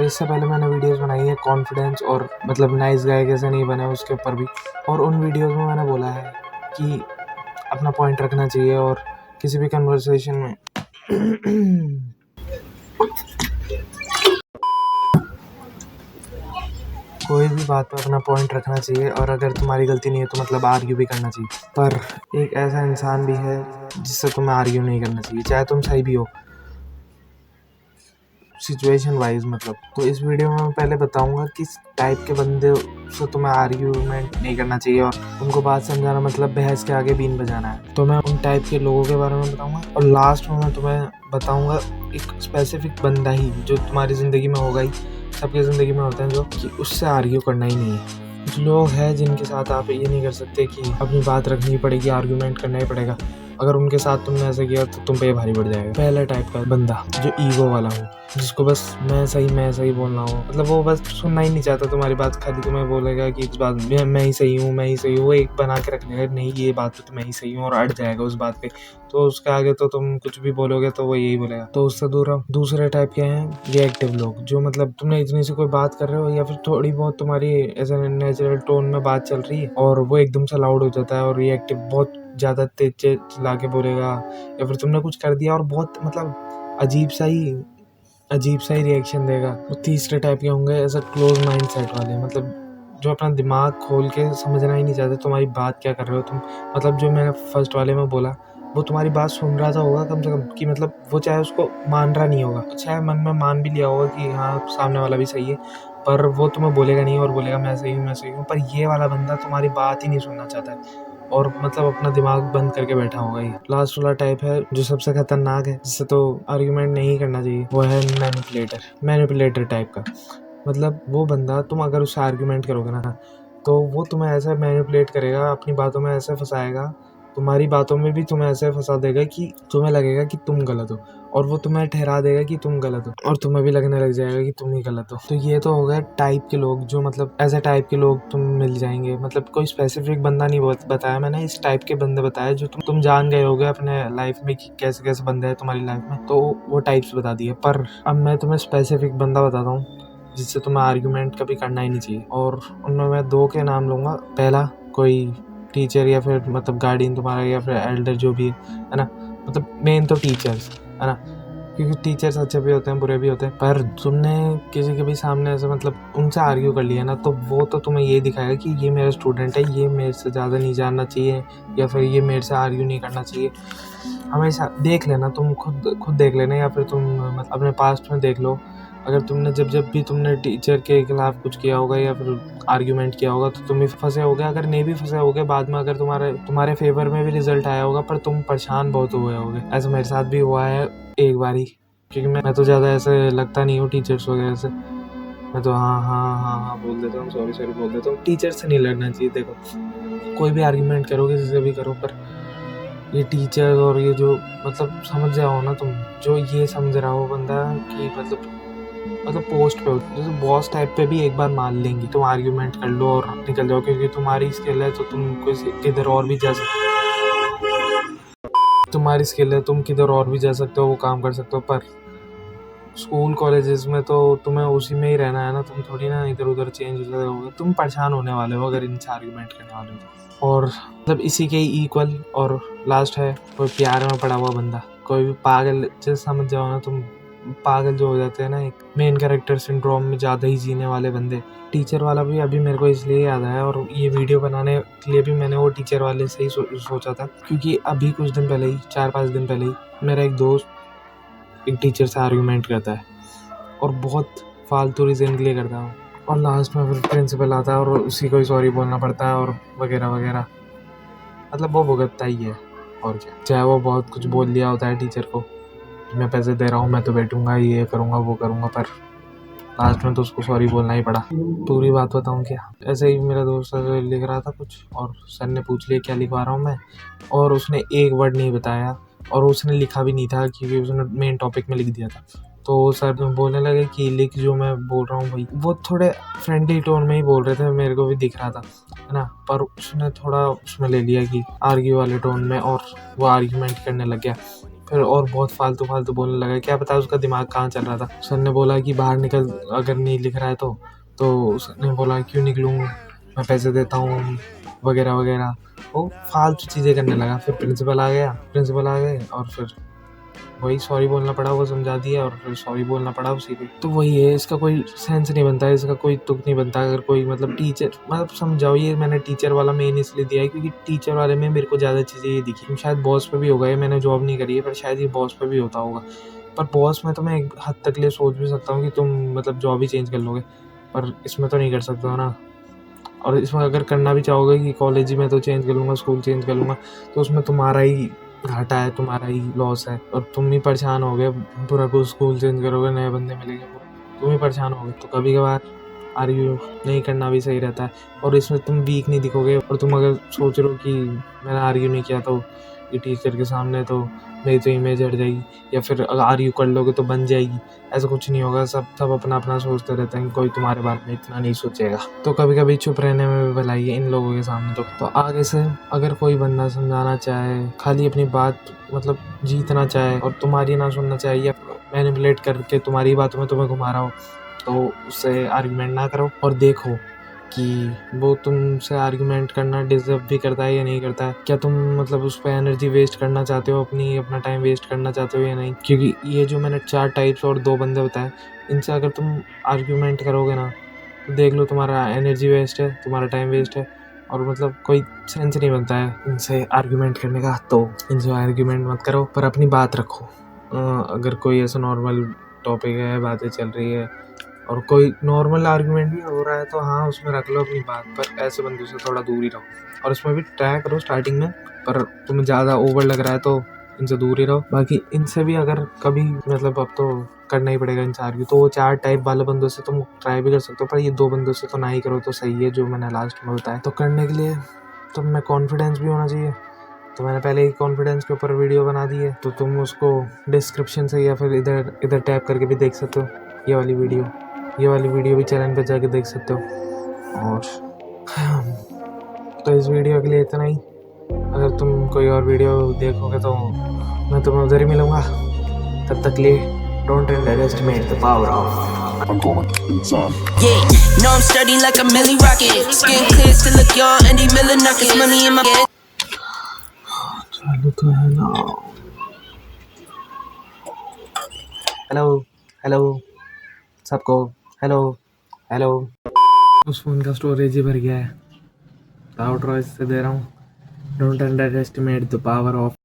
इससे पहले मैंने वीडियोस बनाई है कॉन्फिडेंस और मतलब नाइस गाय कैसे नहीं बने उसके ऊपर भी, और उन वीडियोस में मैंने बोला है कि अपना पॉइंट रखना चाहिए और किसी भी कन्वर्सेशन में कोई भी बात पे अपना पॉइंट रखना चाहिए, और अगर तुम्हारी गलती नहीं है तो मतलब आर्ग्यू भी करना चाहिए। पर एक ऐसा इंसान भी है जिससे तुम्हें आर्ग्यू नहीं करना चाहिए, चाहे तुम सही भी हो सिचुएशन वाइज मतलब। तो इस वीडियो में मैं पहले बताऊंगा किस टाइप के बंदे से तुम्हें आर्ग्यूमेंट नहीं करना चाहिए और उनको बात समझाना मतलब बहस के आगे बीन बजाना है। तो मैं उन टाइप के लोगों के बारे में बताऊंगा, और लास्ट में मैं तुम्हें बताऊंगा एक स्पेसिफिक बंदा ही जो तुम्हारी ज़िंदगी में होगा ही, सबकी ज़िंदगी में होते हैं, जो कि उससे आर्ग्यू करना ही नहीं है। कुछ लोग हैं जिनके साथ आप ये नहीं कर सकते कि अपनी बात रखनी पड़ेगी, आर्ग्यूमेंट करना ही पड़ेगा। अगर उनके साथ तुमने ऐसा किया तो तुम पे भारी पड़ जाएगा। पहला टाइप का बंदा जो ईगो वाला हो, जिसको बस मैं सही बोलना हो, मतलब वो बस सुनना ही नहीं चाहता तुम्हारी बात, खाली तुम्हें बोलेगा कि इस बात में मैं ही सही हूँ, वो एक बना के रख लेगा नहीं ये बात तो मैं ही सही हूँ, और अड़ जाएगा उस बात पे। तो उसके आगे तो तुम कुछ भी बोलोगे तो वो यही बोलेगा, तो उससे दूर रहो। दूसरे टाइप के हैं रिएक्टिव लोग, जो मतलब तुमने इतनी सी कोई बात कर रहे हो या फिर थोड़ी बहुत तुम्हारी ऐसे नेचुरल टोन में बात चल रही है और वो एकदम से लाउड हो जाता है, और रिएक्टिव बहुत ज़्यादा तेज चला के बोलेगा, या फिर तुमने कुछ कर दिया और बहुत मतलब अजीब सा ही रिएक्शन देगा। वो तीसरे टाइप के होंगे ऐसा क्लोज माइंड सेट वाले, मतलब जो अपना दिमाग खोल के समझना ही नहीं चाहते तुम्हारी बात क्या कर रहे हो तुम। मतलब जो मैंने फर्स्ट वाले में बोला, वो तुम्हारी बात सुन रहा था होगा कम से कम, कि मतलब वो चाहे उसको मान रहा नहीं होगा, चाहे मन में मान भी लिया होगा कि हाँ सामने वाला भी सही है, पर वो तुम्हें बोलेगा नहीं और बोलेगा मैं सही हूँ। पर ये वाला बंदा तुम्हारी बात ही नहीं सुनना चाहता है और मतलब अपना दिमाग बंद करके बैठा होगा। ये लास्ट वाला टाइप है जो सबसे खतरनाक है, जिससे तो आर्ग्यूमेंट नहीं करना चाहिए, वो है मैनिपुलेटर टाइप का। मतलब वो बंदा, तुम अगर उससे आर्ग्यूमेंट करोगे ना तो वो तुम्हें ऐसा मैनिपुलेट करेगा, अपनी बातों में ऐसे फंसाएगा, तुम्हारी बातों में भी तुम्हें ऐसे फंसा देगा कि तुम्हें लगेगा कि तुम गलत हो, और वो तुम्हें ठहरा देगा कि तुम गलत हो, और तुम्हें भी लगने लग जाएगा कि तुम ही गलत हो। तो ये तो हो गया टाइप के लोग, जो मतलब ऐसे टाइप के लोग तुम मिल जाएंगे। मतलब कोई स्पेसिफिक बंदा नहीं बताया मैंने, इस टाइप के बंदे बताए जो तुम जान गए होगे अपने लाइफ में कि कैसे कैसे बंदे हैं तुम्हारी लाइफ में, तो वो टाइप्स बता दिए। पर अब मैं तुम्हें स्पेसिफिक बंदा बताता हूँ जिससे तुम्हें आर्ग्यूमेंट कभी करना ही नहीं चाहिए, और उनमें मैं दो के नाम लूँगा। पहला, कोई टीचर या फिर मतलब गार्डियन तुम्हारा, या फिर एल्डर जो भी है ना, मतलब मेन तो टीचर्स है ना, क्योंकि टीचर्स अच्छे भी होते हैं बुरे भी होते हैं। पर तुमने किसी के भी सामने ऐसे मतलब उनसे आर्ग्यू कर लिया ना, तो वो तो तुम्हें ये दिखाएगा कि ये मेरा स्टूडेंट है, ये मेरे से ज़्यादा नहीं जानना चाहिए, या फिर ये मेरे से आर्ग्यू नहीं करना चाहिए। हमेशा देख लेना, तुम खुद देख लेना, या फिर तुम मतलब अपने पास्ट में देख लो। अगर तुमने जब भी तुमने टीचर के खिलाफ कुछ किया होगा या फिर आर्ग्यूमेंट किया होगा तो तुम भी फंसे होगे। अगर नहीं भी फंसे होगे, बाद में अगर तुम्हारे फेवर में भी रिजल्ट आया होगा, पर तुम परेशान बहुत हुए होगे। ऐसा मेरे साथ भी हुआ है एक बारी, क्योंकि मैं तो ज़्यादा ऐसे लगता नहीं हूँ टीचर्स वगैरह से, मैं तो हाँ बोल देता हूँ, सॉरी बोल देता हूँ। टीचर से नहीं लड़ना चाहिए। देखो, कोई भी आर्ग्यूमेंट करो किसी से भी करो, पर ये टीचर और ये जो मतलब समझ जाओ ना तुम, जो ये समझ रहा हो बंदा कि मतलब पोस्ट पे हो, जैसे बॉस टाइप पे भी एक बार मान लेंगे, तुम आर्ग्यूमेंट कर लो और निकल जाओ, क्योंकि तुम्हारी स्किल है तो तुम किधर और भी जा सकते हो, वो काम कर सकते हो। पर स्कूल कॉलेजेस में तो तुम्हें उसी में ही रहना है ना, तुम थोड़ी ना इधर उधर चेंज हो जाओगे, तुम परेशान होने वाले हो अगर इनसे आर्ग्यूमेंट करने वाले हो। और मतलब इसी के इक्वल और लास्ट है कोई प्यार में पड़ा हुआ बंदा, कोई भी पागल, जैसे समझ जाओ ना तुम, पागल जो हो जाते हैं ना, एक मेन कैरेक्टर सिंड्रोम में ज़्यादा ही जीने वाले बंदे। टीचर वाला भी अभी मेरे को इसलिए याद आया, और ये वीडियो बनाने के लिए भी मैंने वो टीचर वाले से ही सोचा था, क्योंकि अभी कुछ दिन पहले ही, 4-5 दिन पहले ही, मेरा एक दोस्त एक टीचर से आर्ग्यूमेंट करता है, और बहुत फालतू रीज़न के लिए करता है, और लास्ट में फिर प्रिंसिपल आता है और उसी को ही सॉरी बोलना पड़ता है और वगैरह वगैरह। मतलब वो भुगतता ही है, और क्या। चाहे वो बहुत कुछ बोल दिया होता है टीचर को, मैं पैसे दे रहा हूँ, मैं तो बैठूंगा, ये करूँगा वो करूँगा, पर लास्ट में तो उसको सॉरी बोलना ही पड़ा। पूरी बात बताऊँ क्या, ऐसे ही मेरा दोस्त लिख रहा था कुछ, और सर ने पूछ लिया क्या लिखवा रहा हूँ मैं, और उसने एक वर्ड नहीं बताया, और उसने लिखा भी नहीं था क्योंकि उसने मेन टॉपिक में लिख दिया था। तो सर बोलने लगे कि लिख जो मैं बोल रहा हूँ भाई। वो थोड़े फ्रेंडली टोन में ही बोल रहे थे, मेरे को भी दिख रहा था है ना, पर उसने थोड़ा उसमें ले लिया कि आर्ग्यू वाले टोन में, और वो आर्ग्यूमेंट करने लग गया। फिर और बहुत फालतू बोलने लगा। क्या पता उसका दिमाग कहाँ चल रहा था। सर ने बोला कि बाहर निकल, अगर नहीं लिख रहा है तो उसने बोला क्यों निकलूँ, मैं पैसे देता हूँ वगैरह वगैरह। वो फालतू चीज़ें करने लगा। फिर प्रिंसिपल आ गए और फिर वही सॉरी बोलना पड़ा, वो समझा दिया और फिर सॉरी बोलना पड़ा उसी पे। तो वही है, इसका कोई सेंस नहीं बनता है, इसका कोई तुक नहीं बनता। अगर कोई मतलब टीचर, मतलब समझाओ, ये मैंने टीचर वाला मेन इसलिए दिया है क्योंकि टीचर वाले में मेरे को ज़्यादा चीज़ें ये दिखी। शायद बॉस पे भी होगा, ये मैंने जॉब नहीं करी है, पर शायद ये बॉस पे भी होता होगा। पर बॉस में तो मैं एक हद तक लिए सोच भी सकता हूँ कि तुम मतलब जॉब ही चेंज कर लोगे, पर इसमें तो नहीं कर सकते हो ना। और इसमें अगर करना भी चाहोगे कि कॉलेज में तो चेंज कर लूँगा, स्कूल चेंज कर लूँगा, तो उसमें तुम्हारा ही घाटा है, तुम्हारा ही लॉस है और तुम ही परेशान होगे। पूरा को स्कूल चेंज करोगे, नए बंदे मिलेंगे, तुम ही परेशान होगे। तो कभी कभार आर्ग्यू नहीं करना भी सही रहता है और इसमें तुम वीक नहीं दिखोगे। और तुम अगर सोच रहे हो कि मैंने आर्ग्यू नहीं किया तो ये टीचर के सामने तो मेरी तो इमेज हट जाएगी, या फिर अगर आर्ग्यू कर लोगे तो बन जाएगी, ऐसा कुछ नहीं होगा। सब अपना अपना सोचते रहते हैं, कोई तुम्हारे बारे में इतना नहीं सोचेगा। तो कभी कभी चुप रहने में भी भलाई है इन लोगों के सामने। तो आगे से अगर कोई बंदा समझाना चाहे, खाली अपनी बात मतलब जीतना चाहे और तुम्हारी ना सुनना चाहे, या मैनिपुलेट करके तुम्हारी बातों में तुम्हें घुमा रहा हो, तो उससे आर्गुमेंट ना करो और देखो कि वो तुमसे आर्गुमेंट करना डिज़र्व भी करता है या नहीं करता है। क्या तुम मतलब उस पर एनर्जी वेस्ट करना चाहते हो, अपना टाइम वेस्ट करना चाहते हो या नहीं। क्योंकि ये जो मैंने 4 टाइप्स और 2 बंदे बताए, इनसे अगर तुम आर्गुमेंट करोगे ना, तो देख लो तुम्हारा एनर्जी वेस्ट है, तुम्हारा टाइम वेस्ट है और मतलब कोई सेंस नहीं बनता है इनसे आर्गुमेंट करने का। तो इनसे आर्गुमेंट मत करो, पर अपनी बात रखो। अगर कोई ऐसा नॉर्मल टॉपिक है, बातें चल रही है और कोई नॉर्मल आर्गुमेंट भी हो रहा है, तो हाँ उसमें रख लो अपनी बात, पर ऐसे बंदों से थोड़ा दूर ही रहो। और इसमें भी ट्राई करो स्टार्टिंग में, पर तुम्हें ज़्यादा ओवर लग रहा है तो इनसे दूर ही रहो। बाकी इनसे भी अगर कभी मतलब अब तो करना ही पड़ेगा इनसे आर्ग्यू, तो वो 4 टाइप वाले बंदों से तुम ट्राई भी कर सकते हो, पर ये 2 बंदों से तो ना ही करो तो सही है, जो मैंने लास्ट में बताया। तो करने के लिए तुम में कॉन्फिडेंस भी होना चाहिए। तो मैंने पहले ही कॉन्फिडेंस के ऊपर वीडियो बना दी है, तो तुम उसको डिस्क्रिप्शन से या फिर इधर टैप करके भी देख सकते हो। ये वाली वीडियो भी चैनल पे जाके देख सकते हो। और तो इस वीडियो के लिए इतना ही। अगर तुम कोई और वीडियो देखोगे तो मैं तुम्हें उधर ही मिलूँगा। तब तक लिए don't underestimate the power of Yeah, no, I'm studying like a milli rocket. Skin clear, still look young, Andy Miller knockers, money in my head. चालू तो है ना। हेलो सबको, हेलो। उस फ़ोन का स्टोरेज ही भर गया है। आउटरो इससे दे रहा हूँ। Don't under estimate the power of